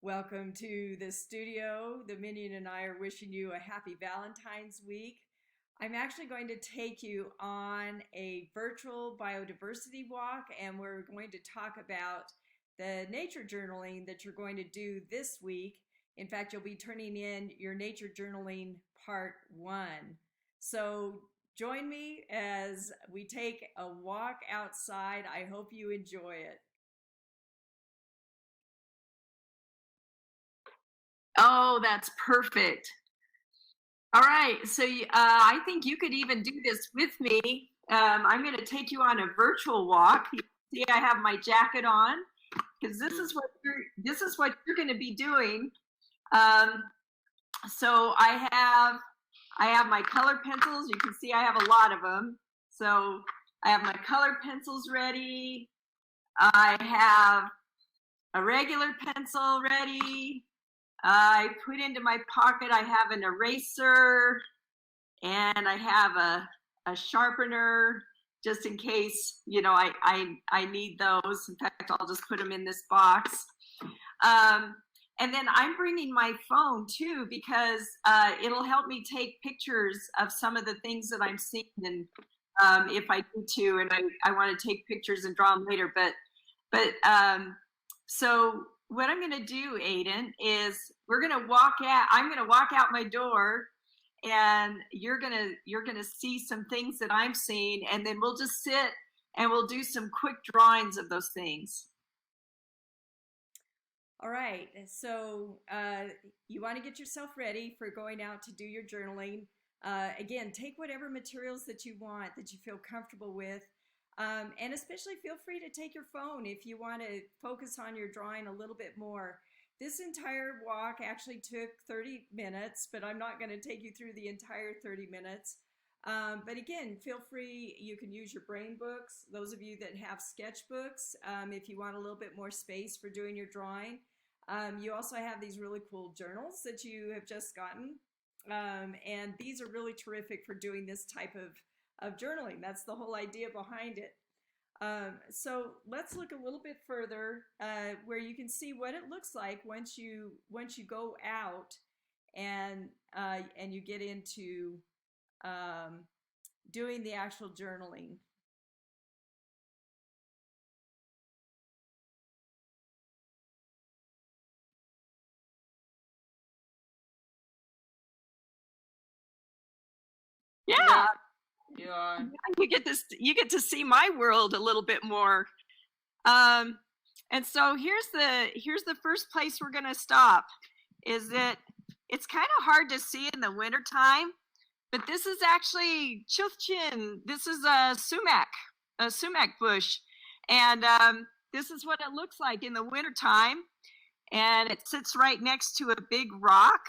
Welcome to the studio. The Minion and I are wishing you a happy Valentine's week. I'm actually going to take you on a virtual biodiversity walk, and we're going to talk about the nature journaling that you're going to do this week. In fact, you'll be turning in your nature journaling part 1. So join me as we take a walk outside. I hope you enjoy it. Oh, that's perfect. All right, so I think you could even do this with me. I'm going to take you on a virtual walk. You see, I have my jacket on because this is what you're going to be doing. Um, so I have my color pencils. You can see I have a lot of them. So I have my color pencils ready. I have a regular pencil ready. I put into my pocket, I have an eraser and I have a sharpener just in case, I need those. In fact, I'll just put them in this box. And then I'm bringing my phone too because it'll help me take pictures of some of the things that I'm seeing. And if I need to, and I want to take pictures and draw them later. So what I'm going to do, Aiden, is I'm going to walk out my door and you're going to see some things that I'm seeing, and then we'll just sit and we'll do some quick drawings of those things. All right, so you want to get yourself ready for going out to do your journaling. Again, take whatever materials that you want, that you feel comfortable with. And especially feel free to take your phone if you want to focus on your drawing a little bit more. This entire walk actually took 30 minutes, but I'm not going to take you through the entire 30 minutes. But again, feel free, you can use your brain books. Those of you that have sketchbooks, if you want a little bit more space for doing your drawing. You also have these really cool journals that you have just gotten. And these are really terrific for doing this type of journaling. That's the whole idea behind it. So let's look a little bit further where you can see what it looks like once you go out and you get into doing the actual journaling. Yeah. Yeah. You get to see my world a little bit more. And so here's the first place we're going to stop. Is that it's kind of hard to see in the wintertime, but this is actually chilchin. This is a sumac bush, and this is what it looks like in the wintertime. And it sits right next to a big rock,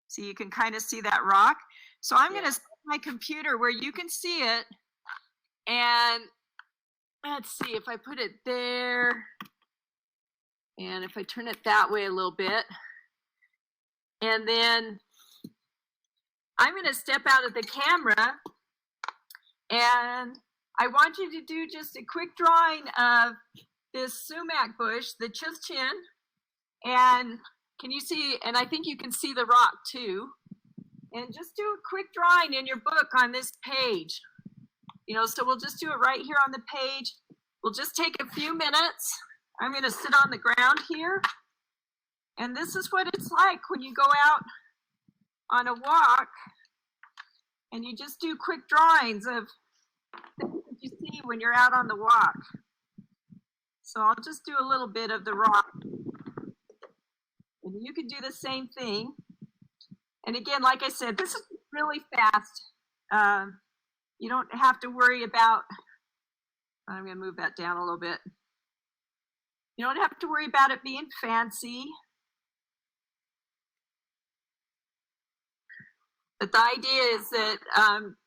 so you can kind of see that rock. So I'm going to set my computer where you can see it, and let's see if I put it there, and if I turn it that way a little bit, and then I'm going to step out of the camera, and I want you to do just a quick drawing of this sumac bush, the chilchin, and can you see, and I think you can see the rock too, and just do a quick drawing in your book on this page. So we'll just do it right here on the page. We'll just take a few minutes. I'm going to sit on the ground here, and this is what it's like when you go out on a walk and you just do quick drawings of things that you see when you're out on the walk. So I'll just do a little bit of the rock, and you can do the same thing. And again, like I said, this is really fast. You don't have to worry about, I'm going to move that down a little bit. You don't have to worry about it being fancy. But the idea is that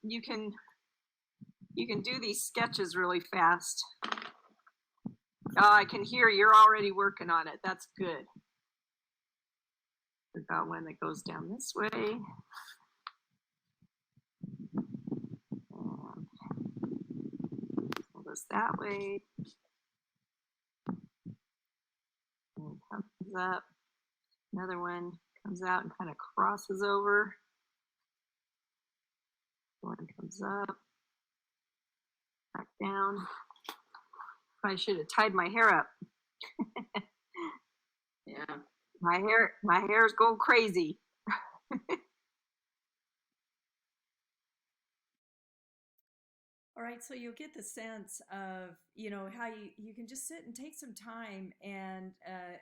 you can do these sketches really fast. Oh, I can hear you're already working on it. That's good. We've got one that goes down this way. Goes that way. And comes up. Another one comes out and kind of crosses over. One comes up, back down. I should have tied my hair up. Yeah. My hair's going crazy. All right, so you'll get the sense of, you know, how you can just sit and take some time. And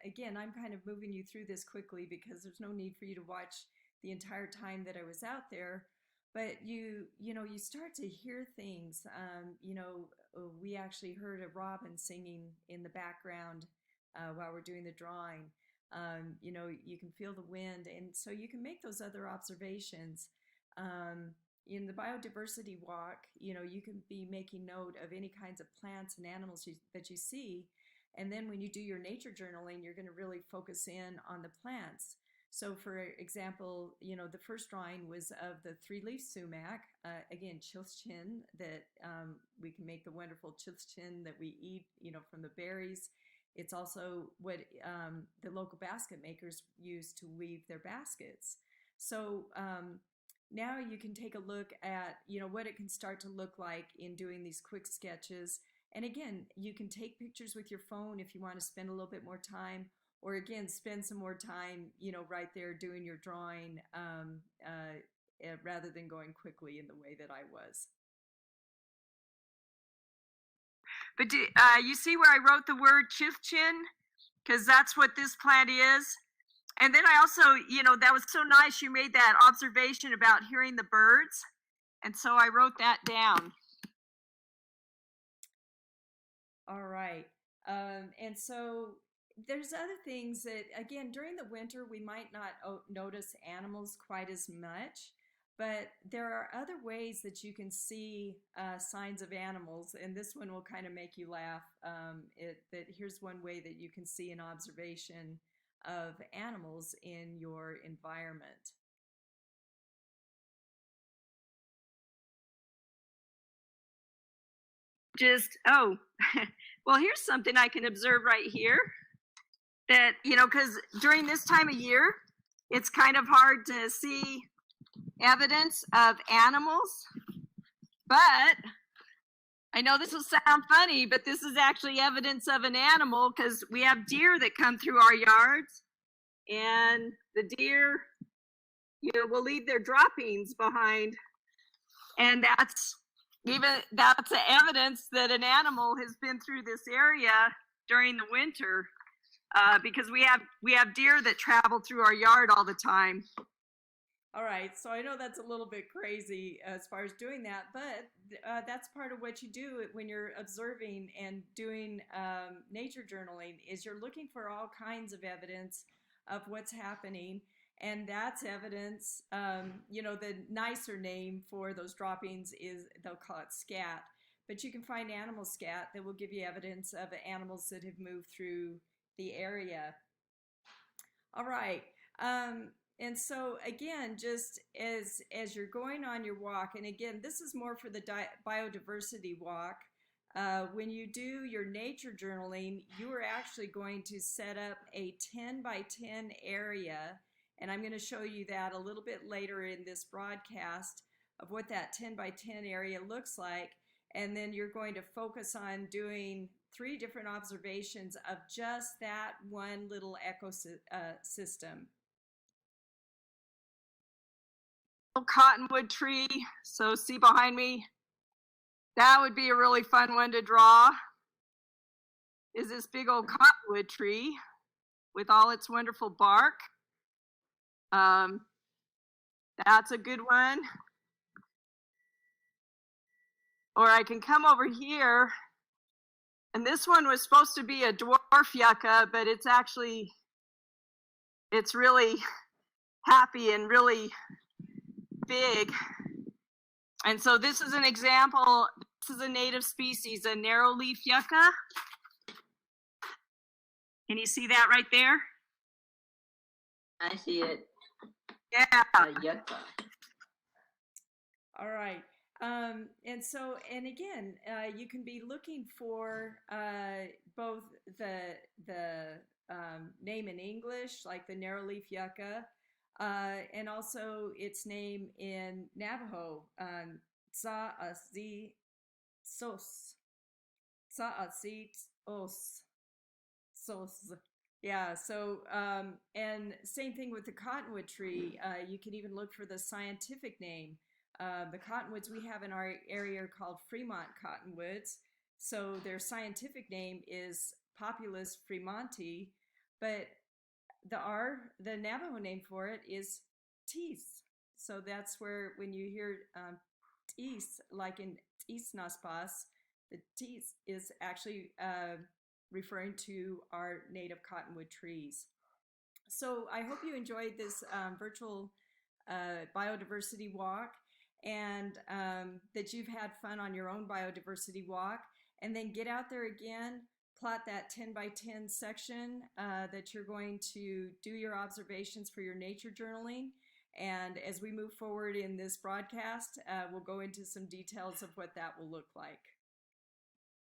again, I'm kind of moving you through this quickly because there's no need for you to watch the entire time that I was out there. But you know, you start to hear things. We actually heard a robin singing in the background while we're doing the drawing. You know, you can feel the wind, and so you can make those other observations. In the biodiversity walk, you know, you can be making note of any kinds of plants and animals that you see. And then when you do your nature journaling, you're going to really focus in on the plants. So for example, you know, the first drawing was of the three-leaf sumac, again, chilchin, that we can make the wonderful chilchin that we eat, you know, from the berries. It's also what the local basket makers use to weave their baskets. So now you can take a look at, you know, what it can start to look like in doing these quick sketches. And again, you can take pictures with your phone if you want to spend a little bit more time, or again, spend some more time, you know, right there doing your drawing rather than going quickly in the way that I was. But you see where I wrote the word chifchin? Because that's what this plant is. And then I also, you know, that was so nice. You made that observation about hearing the birds. And so I wrote that down. All right. And so there's other things that, again, during the winter, we might not notice animals quite as much, but there are other ways that you can see signs of animals. And this one will kind of make you laugh. Here's one way that you can see an observation of animals in your environment. Well, here's something I can observe right here. That, you know, because during this time of year, it's kind of hard to see evidence of animals. But I know this will sound funny, but this is actually evidence of an animal because we have deer that come through our yards, and the deer, you know, will leave their droppings behind, and that's evidence that an animal has been through this area during the winter, because we have deer that travel through our yard all the time. All right, so I know that's a little bit crazy as far as doing that, but that's part of what you do when you're observing and doing nature journaling is you're looking for all kinds of evidence of what's happening, and that's evidence. You know, the nicer name for those droppings is they'll call it scat, but you can find animal scat that will give you evidence of animals that have moved through the area. All right. And so again, just as you're going on your walk, and again, this is more for the biodiversity walk. When you do your nature journaling, you are actually going to set up a 10 by 10 area, and I'm going to show you that a little bit later in this broadcast of what that 10 by 10 area looks like. And then you're going to focus on doing 3 different observations of just that one little ecosystem. Cottonwood tree. So see behind me, that would be a really fun one to draw, is this big old cottonwood tree with all its wonderful bark. That's a good one. Or I can come over here, and this one was supposed to be a dwarf yucca, but it's really happy and really big. And so this is an example. This is a native species, a narrow leaf yucca. Can you see that right there? I see it. Yeah. Yucca. All right. And again, you can be looking for both the name in English, like the narrowleaf yucca, and also its name in Navajo, Tsa'asi sos, Tsa'asi os, sos. Yeah, so, and same thing with the cottonwood tree. You can even look for the scientific name. The cottonwoods we have in our area are called Fremont cottonwoods. So their scientific name is Populus fremonti, but the Navajo name for it is Tis. So that's where when you hear Tis, like in Tis Naspas, the Tis is actually referring to our native cottonwood trees. So I hope you enjoyed this virtual biodiversity walk, and that you've had fun on your own biodiversity walk. And then get out there again, plot that 10 by 10 section that you're going to do your observations for your nature journaling. And as we move forward in this broadcast, we'll go into some details of what that will look like.